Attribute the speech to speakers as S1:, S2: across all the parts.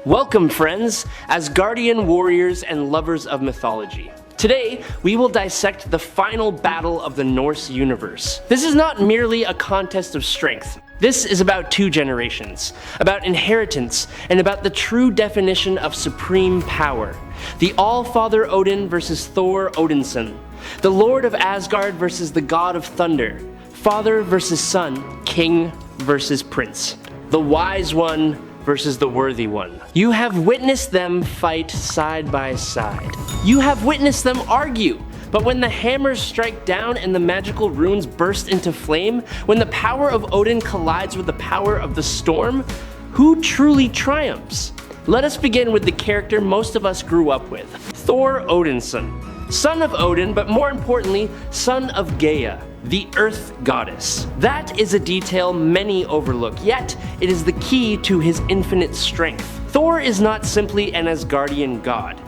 S1: Welcome friends, Asgardian warriors and lovers of mythology. Today, we will dissect the final battle of the Norse universe. This is not merely a contest of strength. This is about two generations, about inheritance, and about the true definition of supreme power. The All-Father Odin versus Thor Odinson. The Lord of Asgard versus the God of Thunder. Father versus son, king versus prince. The wise one versus the worthy one. You have witnessed them fight side by side. You have witnessed them argue. But when the hammers strike down and the magical runes burst into flame, when the power of Odin collides with the power of the storm, who truly triumphs? Let us begin with the character most of us grew up with, Thor Odinson. Son of Odin, but more importantly, son of Gaia, the Earth Goddess. That is a detail many overlook, yet it is the key to his infinite strength. Thor is not simply an Asgardian god.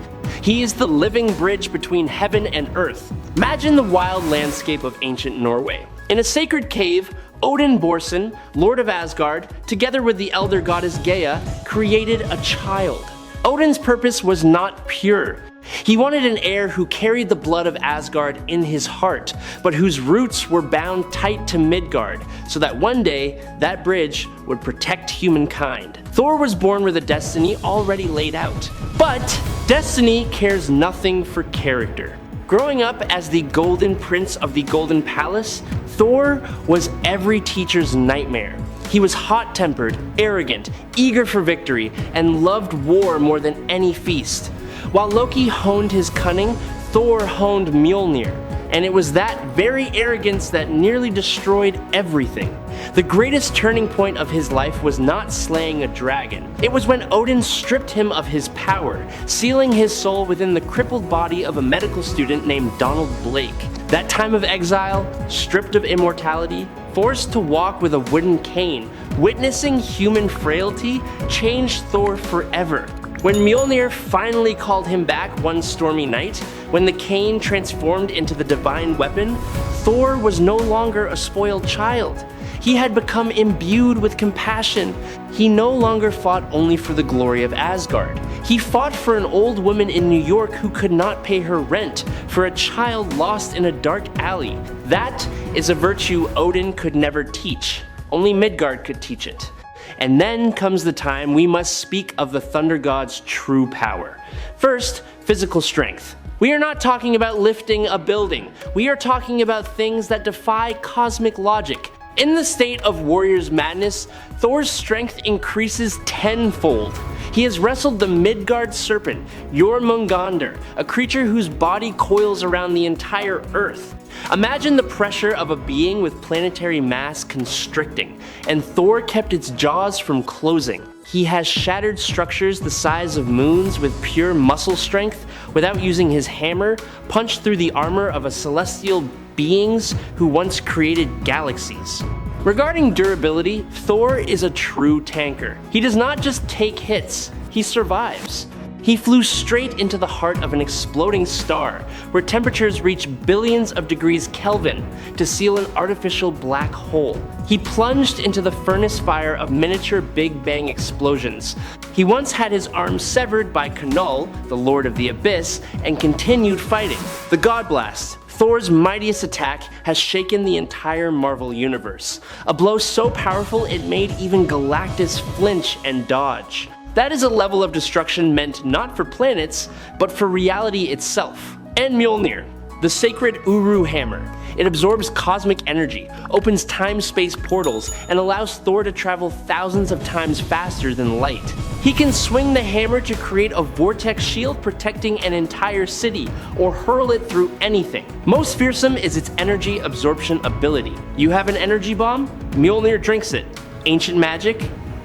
S1: He is the living bridge between heaven and earth. Imagine the wild landscape of ancient Norway. In a sacred cave, Odinforce, Lord of Asgard, together with the elder goddess Gaia, created a child. Odin's purpose was not pure. He wanted an heir who carried the blood of Asgard in his heart, but whose roots were bound tight to Midgard, so that one day, that bridge would protect humankind. Thor was born with a destiny already laid out. But destiny cares nothing for character. Growing up as the Golden Prince of the Golden Palace, Thor was every teacher's nightmare. He was hot-tempered, arrogant, eager for victory, and loved war more than any feast. While Loki honed his cunning, Thor honed Mjolnir, and it was that very arrogance that nearly destroyed everything. The greatest turning point of his life was not slaying a dragon. It was when Odin stripped him of his power, sealing his soul within the crippled body of a medical student named Donald Blake. That time of exile, stripped of immortality, forced to walk with a wooden cane, witnessing human frailty, changed Thor forever. When Mjolnir finally called him back one stormy night, when the cane transformed into the divine weapon, Thor was no longer a spoiled child. He had become imbued with compassion. He no longer fought only for the glory of Asgard. He fought for an old woman in New York who could not pay her rent, for a child lost in a dark alley. That is a virtue Odin could never teach. Only Midgard could teach it. And then comes the time we must speak of the Thunder God's true power. First, physical strength. We are not talking about lifting a building. We are talking about things that defy cosmic logic. In the state of warrior's madness, Thor's strength increases tenfold. He has wrestled the Midgard serpent, Jormungandr, a creature whose body coils around the entire earth. Imagine the pressure of a being with planetary mass constricting, and Thor kept its jaws from closing. He has shattered structures the size of moons with pure muscle strength without using his hammer, punched through the armor of a celestial beings who once created galaxies. Regarding durability, Thor is a true tanker. He does not just take hits, he survives. He flew straight into the heart of an exploding star, where temperatures reach billions of degrees Kelvin to seal an artificial black hole. He plunged into the furnace fire of miniature Big Bang explosions. He once had his arm severed by Knul, the Lord of the Abyss, and continued fighting. The God Blast, Thor's mightiest attack, has shaken the entire Marvel universe. A blow so powerful it made even Galactus flinch and dodge. That is a level of destruction meant not for planets, but for reality itself. And Mjolnir, the sacred Uru hammer. It absorbs cosmic energy, opens time-space portals, and allows Thor to travel thousands of times faster than light. He can swing the hammer to create a vortex shield protecting an entire city, or hurl it through anything. Most fearsome is its energy absorption ability. You have an energy bomb? Mjolnir drinks it. Ancient magic?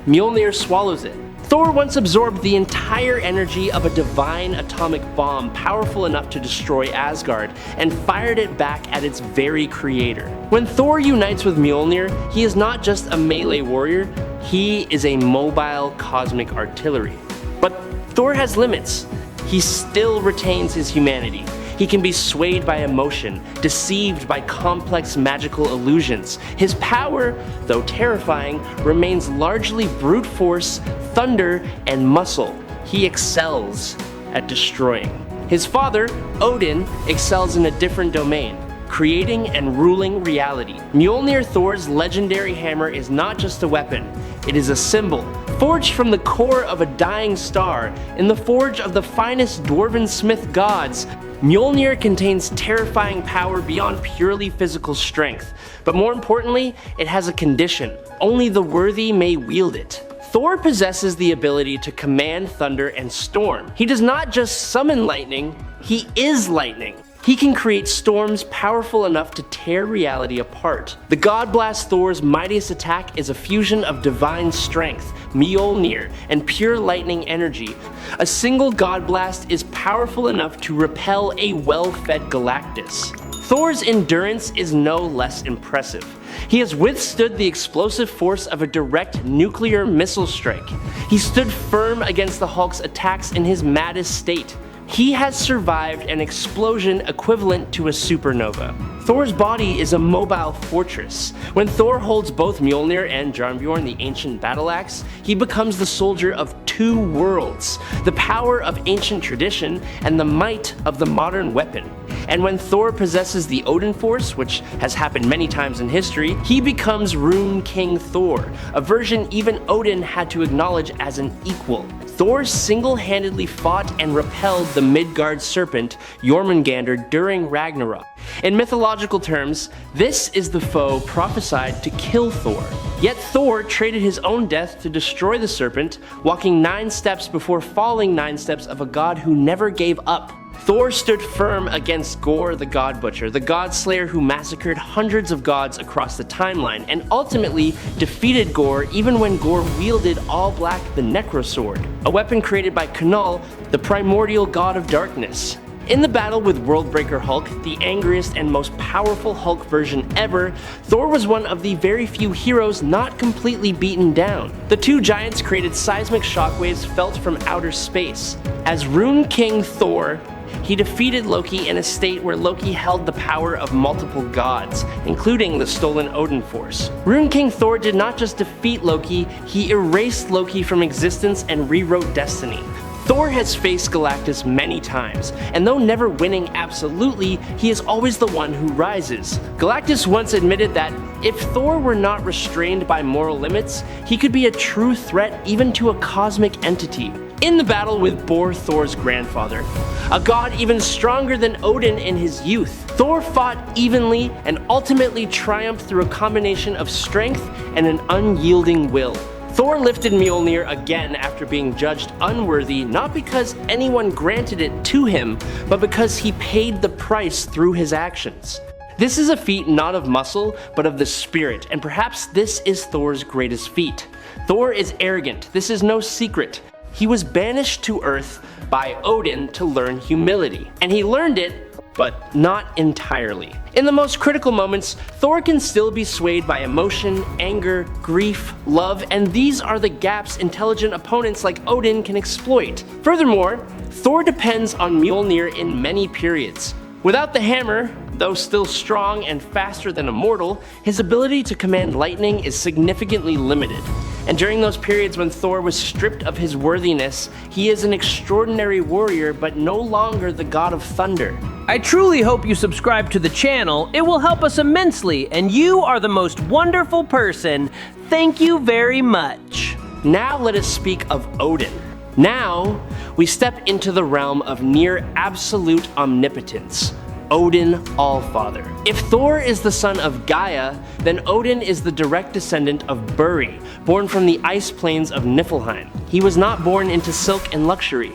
S1: Mjolnir swallows it. Thor once absorbed the entire energy of a divine atomic bomb powerful enough to destroy Asgard, and fired it back at its very creator. When Thor unites with Mjolnir, he is not just a melee warrior, he is a mobile cosmic artillery. But Thor has limits. He still retains his humanity. He can be swayed by emotion, deceived by complex magical illusions. His power, though terrifying, remains largely brute force, thunder, and muscle. He excels at destroying. His father, Odin, excels in a different domain, creating and ruling reality. Mjolnir, Thor's legendary hammer, is not just a weapon, it is a symbol. Forged from the core of a dying star, in the forge of the finest dwarven smith gods, Mjolnir contains terrifying power beyond purely physical strength. But more importantly, it has a condition. Only the worthy may wield it. Thor possesses the ability to command thunder and storm. He does not just summon lightning, he is lightning. He can create storms powerful enough to tear reality apart. The God Blast Thor's mightiest attack is a fusion of divine strength, Mjolnir, and pure lightning energy. A single God Blast is powerful enough to repel a well-fed Galactus. Thor's endurance is no less impressive. He has withstood the explosive force of a direct nuclear missile strike. He stood firm against the Hulk's attacks in his maddest state. He has survived an explosion equivalent to a supernova. Thor's body is a mobile fortress. When Thor holds both Mjolnir and Jarnbjorn, the ancient battle axe, he becomes the soldier of two worlds, the power of ancient tradition and the might of the modern weapon. And when Thor possesses the Odinforce, which has happened many times in history, he becomes Rune King Thor, a version even Odin had to acknowledge as an equal. Thor single-handedly fought and repelled the Midgard serpent, Jormungandr, during Ragnarok. In mythological terms, this is the foe prophesied to kill Thor. Yet Thor traded his own death to destroy the serpent, walking 9 steps before falling 9 steps of a god who never gave up. Thor stood firm against Gorr the God Butcher, the god slayer who massacred hundreds of gods across the timeline, and ultimately defeated Gorr even when Gorr wielded All Black the Necrosword, a weapon created by Kunal, the primordial god of darkness. In the battle with Worldbreaker Hulk, the angriest and most powerful Hulk version ever, Thor was one of the very few heroes not completely beaten down. The two giants created seismic shockwaves felt from outer space. As Rune King Thor, he defeated Loki in a state where Loki held the power of multiple gods, including the stolen Odinforce. Rune King Thor did not just defeat Loki, he erased Loki from existence and rewrote destiny. Thor has faced Galactus many times, and though never winning absolutely, he is always the one who rises. Galactus once admitted that if Thor were not restrained by moral limits, he could be a true threat even to a cosmic entity. In the battle with Bor, Thor's grandfather, a god even stronger than Odin in his youth, Thor fought evenly and ultimately triumphed through a combination of strength and an unyielding will. Thor lifted Mjolnir again after being judged unworthy, not because anyone granted it to him, but because he paid the price through his actions. This is a feat not of muscle, but of the spirit, and perhaps this is Thor's greatest feat. Thor is arrogant, this is no secret. He was banished to Earth by Odin to learn humility, and he learned it, but not entirely. In the most critical moments, Thor can still be swayed by emotion, anger, grief, love, and these are the gaps intelligent opponents like Odin can exploit. Furthermore, Thor depends on Mjolnir in many periods. Without the hammer, though still strong and faster than a mortal, his ability to command lightning is significantly limited. And during those periods when Thor was stripped of his worthiness, he is an extraordinary warrior but no longer the god of thunder.
S2: I truly hope you subscribe to the channel. It will help us immensely, and you are the most wonderful person. Thank you very much.
S1: Now let us speak of Odin. Now we step into the realm of near absolute omnipotence. Odin Allfather. If Thor is the son of Gaia, then Odin is the direct descendant of Buri, born from the ice plains of Niflheim. He was not born into silk and luxury.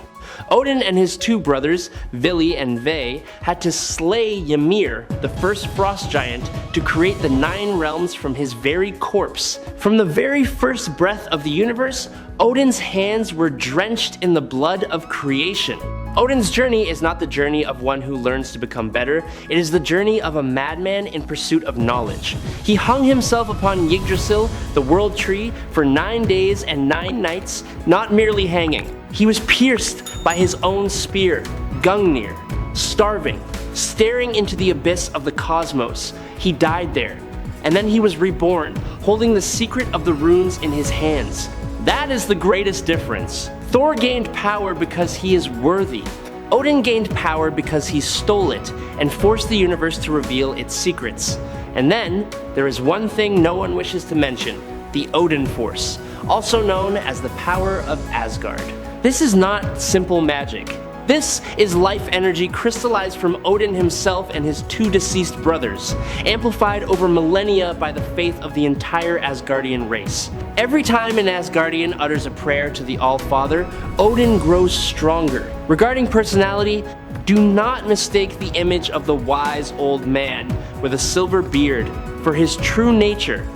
S1: Odin and his two brothers, Vili and Ve, had to slay Ymir, the first frost giant, to create the 9 realms from his very corpse. From the very first breath of the universe, Odin's hands were drenched in the blood of creation. Odin's journey is not the journey of one who learns to become better, it is the journey of a madman in pursuit of knowledge. He hung himself upon Yggdrasil, the world tree, for 9 days and 9 nights, not merely hanging. He was pierced by his own spear, Gungnir, starving, staring into the abyss of the cosmos. He died there, and then he was reborn, holding the secret of the runes in his hands. That is the greatest difference. Thor gained power because he is worthy. Odin gained power because he stole it and forced the universe to reveal its secrets. And then, there is one thing no one wishes to mention: the Odinforce, also known as the power of Asgard. This is not simple magic. This is life energy crystallized from Odin himself and his two deceased brothers, amplified over millennia by the faith of the entire Asgardian race. Every time an Asgardian utters a prayer to the All-Father, Odin grows stronger. Regarding personality, do not mistake the image of the wise old man with a silver beard for his true nature.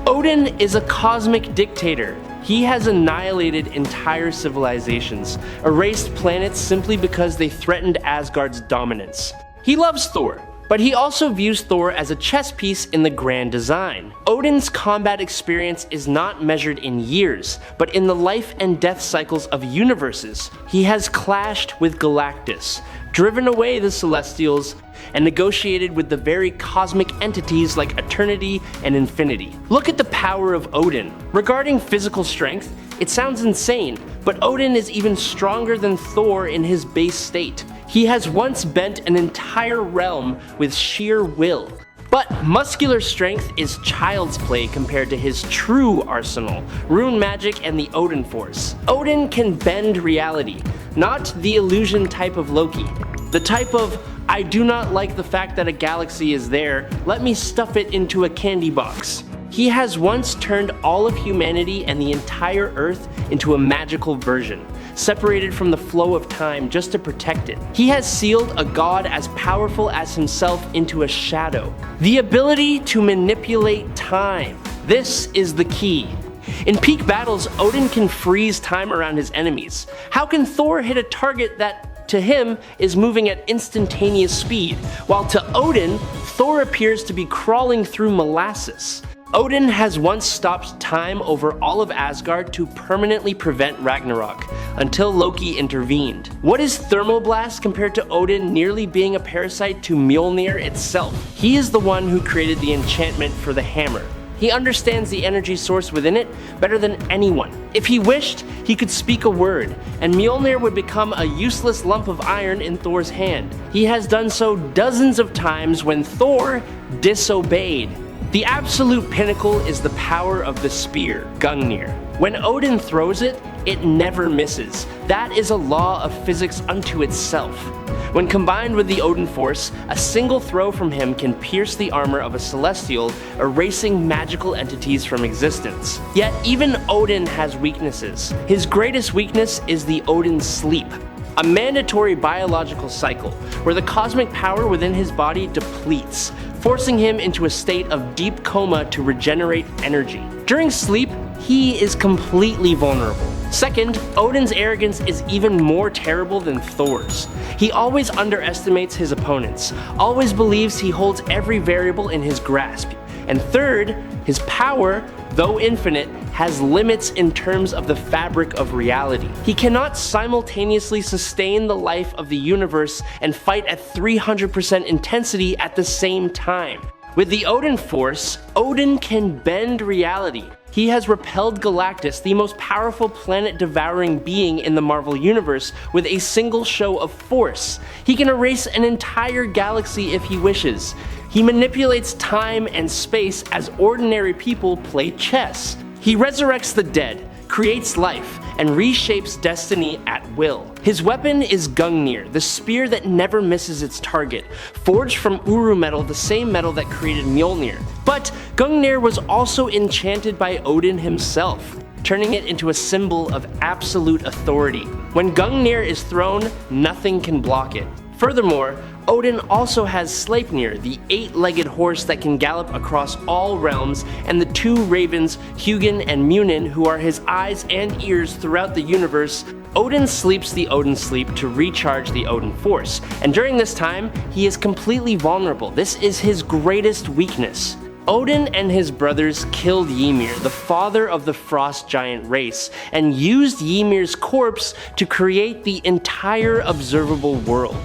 S1: Odin is a cosmic dictator. He has annihilated entire civilizations, erased planets simply because they threatened Asgard's dominance. He loves Thor, but he also views Thor as a chess piece in the grand design. Odin's combat experience is not measured in years, but in the life and death cycles of universes. He has clashed with Galactus, driven away the Celestials, and negotiated with the very cosmic entities like eternity and infinity. Look at the power of Odin. Regarding physical strength, it sounds insane, but Odin is even stronger than Thor in his base state. He has once bent an entire realm with sheer will. But muscular strength is child's play compared to his true arsenal, rune magic and the Odinforce. Odin can bend reality, not the illusion type of Loki. The type of, I do not like the fact that a galaxy is there, let me stuff it into a candy box. He has once turned all of humanity and the entire Earth into a magical version, separated from the flow of time just to protect it. He has sealed a god as powerful as himself into a shadow. The ability to manipulate time. This is the key. In peak battles, Odin can freeze time around his enemies. How can Thor hit a target that, to him, is moving at instantaneous speed, while to Odin, Thor appears to be crawling through molasses? Odin has once stopped time over all of Asgard to permanently prevent Ragnarok, until Loki intervened. What is Thermoblast compared to Odin nearly being a parasite to Mjolnir itself? He is the one who created the enchantment for the hammer. He understands the energy source within it better than anyone. If he wished, he could speak a word, and Mjolnir would become a useless lump of iron in Thor's hand. He has done so dozens of times when Thor disobeyed. The absolute pinnacle is the power of the spear, Gungnir. When Odin throws it, it never misses. That is a law of physics unto itself. When combined with the Odinforce, a single throw from him can pierce the armor of a celestial, erasing magical entities from existence. Yet even Odin has weaknesses. His greatest weakness is the Odin sleep, a mandatory biological cycle where the cosmic power within his body depletes, forcing him into a state of deep coma to regenerate energy. During sleep, he is completely vulnerable. Second, Odin's arrogance is even more terrible than Thor's. He always underestimates his opponents, always believes he holds every variable in his grasp. And third, his power, though infinite, has limits in terms of the fabric of reality. He cannot simultaneously sustain the life of the universe and fight at 300% intensity at the same time. With the Odinforce, Odin can bend reality. He has repelled Galactus, the most powerful planet-devouring being in the Marvel Universe, with a single show of force. He can erase an entire galaxy if he wishes. He manipulates time and space as ordinary people play chess. He resurrects the dead, creates life, and reshapes destiny at will. His weapon is Gungnir, the spear that never misses its target, forged from Uru metal, the same metal that created Mjolnir. But Gungnir was also enchanted by Odin himself, turning it into a symbol of absolute authority. When Gungnir is thrown, nothing can block it. Furthermore, Odin also has Sleipnir, the 8-legged horse that can gallop across all realms, and the two ravens, Hugin and Munin, who are his eyes and ears throughout the universe. Odin sleeps the Odin sleep to recharge the Odinforce, and during this time, he is completely vulnerable. This is his greatest weakness. Odin and his brothers killed Ymir, the father of the frost giant race, and used Ymir's corpse to create the entire observable world.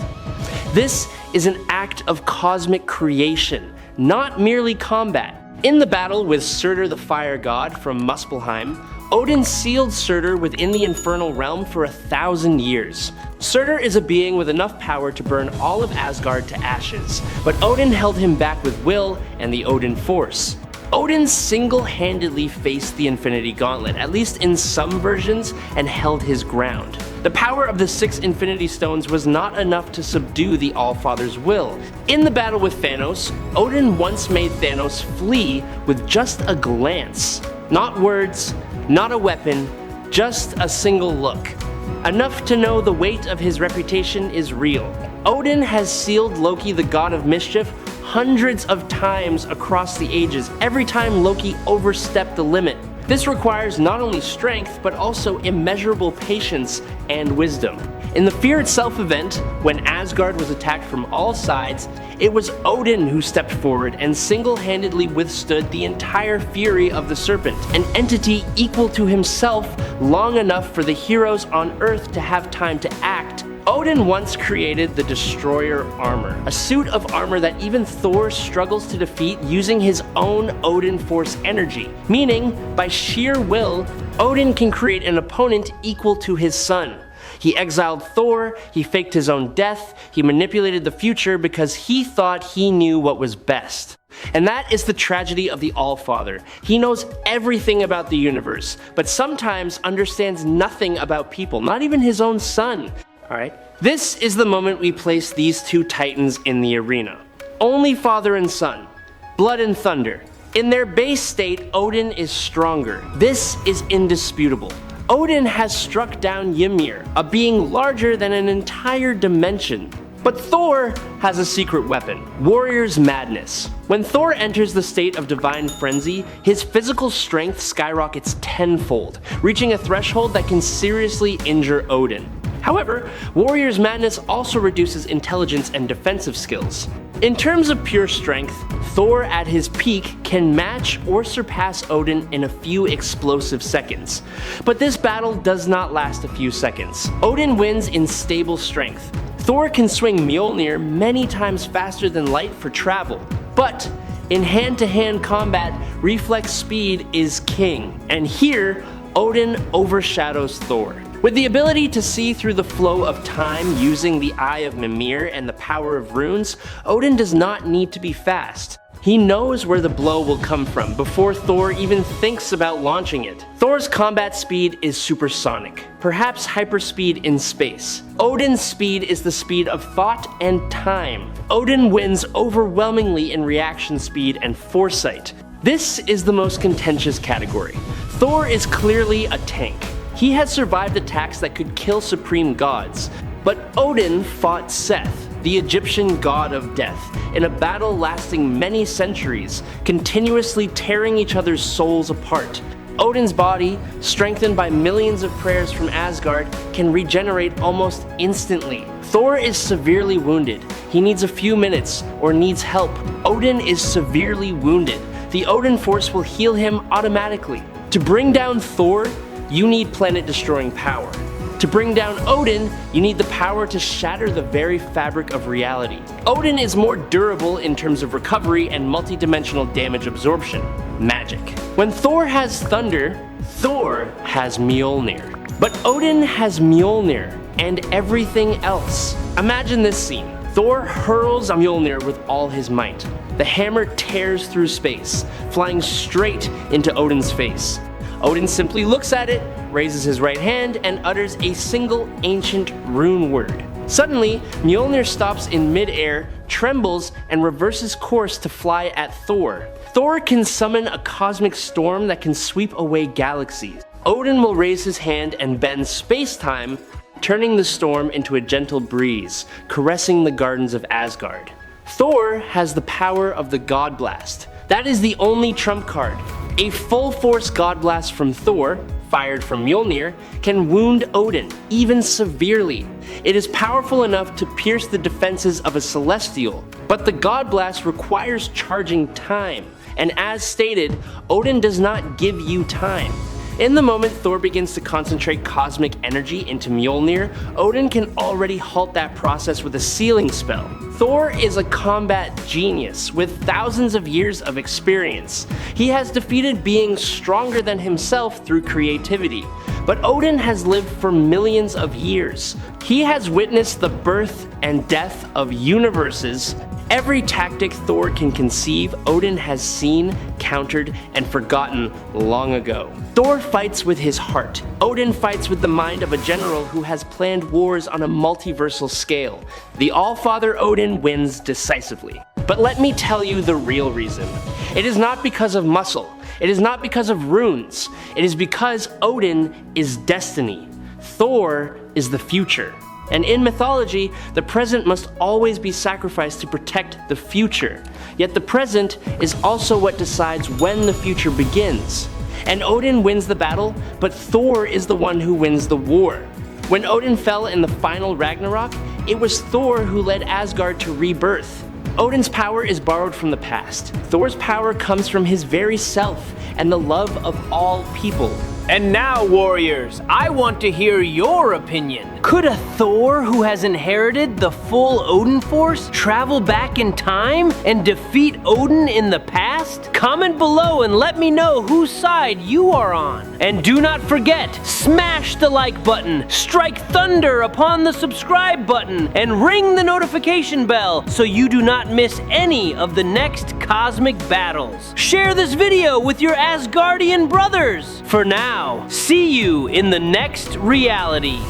S1: This is an act of cosmic creation, not merely combat. In the battle with Surtur the fire god from Muspelheim, Odin sealed Surtur within the infernal realm for 1,000 years. Surtur is a being with enough power to burn all of Asgard to ashes, but Odin held him back with will and the Odinforce. Odin single-handedly faced the Infinity Gauntlet, at least in some versions, and held his ground. The power of the 6 Infinity Stones was not enough to subdue the Allfather's will. In the battle with Thanos, Odin once made Thanos flee with just a glance. Not words, not a weapon, just a single look. Enough to know the weight of his reputation is real. Odin has sealed Loki, the god of mischief, hundreds of times across the ages, every time Loki overstepped the limit. This requires not only strength, but also immeasurable patience and wisdom. In the Fear Itself event, when Asgard was attacked from all sides, it was Odin who stepped forward and single-handedly withstood the entire fury of the serpent, an entity equal to himself long enough for the heroes on Earth to have time to act. Odin once created the Destroyer Armor, a suit of armor that even Thor struggles to defeat using his own Odinforce energy, meaning, by sheer will, Odin can create an opponent equal to his son. He exiled Thor, he faked his own death, he manipulated the future because he thought he knew what was best. And that is the tragedy of the Allfather. He knows everything about the universe, but sometimes understands nothing about people, not even his own son. Alright? This is the moment we place these two titans in the arena. Only father and son. Blood and thunder. In their base state, Odin is stronger. This is indisputable. Odin has struck down Ymir, a being larger than an entire dimension. But Thor has a secret weapon, Warrior's Madness. When Thor enters the state of divine frenzy, his physical strength skyrockets tenfold, reaching a threshold that can seriously injure Odin. However, Warrior's Madness also reduces intelligence and defensive skills. In terms of pure strength, Thor at his peak can match or surpass Odin in a few explosive seconds. But this battle does not last a few seconds. Odin wins in stable strength. Thor can swing Mjolnir many times faster than light for travel. But in hand-to-hand combat, reflex speed is king. And here, Odin overshadows Thor. With the ability to see through the flow of time using the Eye of Mimir and the power of runes, Odin does not need to be fast. He knows where the blow will come from before Thor even thinks about launching it. Thor's combat speed is supersonic, perhaps hyperspeed in space. Odin's speed is the speed of thought and time. Odin wins overwhelmingly in reaction speed and foresight. This is the most contentious category. Thor is clearly a tank. He has survived attacks that could kill supreme gods, but Odin fought Seth, the Egyptian god of death, in a battle lasting many centuries, continuously tearing each other's souls apart. Odin's body, strengthened by millions of prayers from Asgard, can regenerate almost instantly. Thor is severely wounded. He needs a few minutes, or needs help. Odin is severely wounded. The Odinforce will heal him automatically. To bring down Thor, you need planet-destroying power. To bring down Odin, you need the power to shatter the very fabric of reality. Odin is more durable in terms of recovery and multi-dimensional damage absorption. Magic. When Thor has thunder, Thor has Mjolnir. But Odin has Mjolnir and everything else. Imagine this scene. Thor hurls Mjolnir with all his might. The hammer tears through space, flying straight into Odin's face. Odin simply looks at it, raises his right hand, and utters a single ancient rune word. Suddenly, Mjolnir stops in mid-air, trembles, and reverses course to fly at Thor. Thor can summon a cosmic storm that can sweep away galaxies. Odin will raise his hand and bend space-time, turning the storm into a gentle breeze, caressing the gardens of Asgard. Thor has the power of the God Blast. That is the only trump card. A full force God Blast from Thor, fired from Mjolnir, can wound Odin, even severely. It is powerful enough to pierce the defenses of a Celestial, but the God Blast requires charging time, and as stated, Odin does not give you time. In the moment Thor begins to concentrate cosmic energy into Mjolnir, Odin can already halt that process with a sealing spell. Thor is a combat genius with thousands of years of experience. He has defeated beings stronger than himself through creativity. But Odin has lived for millions of years. He has witnessed the birth and death of universes. Every tactic Thor can conceive, Odin has seen, countered, and forgotten long ago. Thor fights with his heart. Odin fights with the mind of a general who has planned wars on a multiversal scale. The All-Father Odin wins decisively. But let me tell you the real reason. It is not because of muscle. It is not because of runes. It is because Odin is destiny. Thor is the future. And in mythology, the present must always be sacrificed to protect the future. Yet the present is also what decides when the future begins. And Odin wins the battle, but Thor is the one who wins the war. When Odin fell in the final Ragnarok, it was Thor who led Asgard to rebirth. Odin's power is borrowed from the past. Thor's power comes from his very self and the love of all people.
S2: And now, warriors, I want to hear your opinion. Could a Thor who has inherited the full Odinforce travel back in time and defeat Odin in the past? Comment below and let me know whose side you are on. And do not forget, smash the like button, strike thunder upon the subscribe button, and ring the notification bell so you do not miss any of the next cosmic battles. Share this video with your Asgardian brothers. For now, see you in the next reality.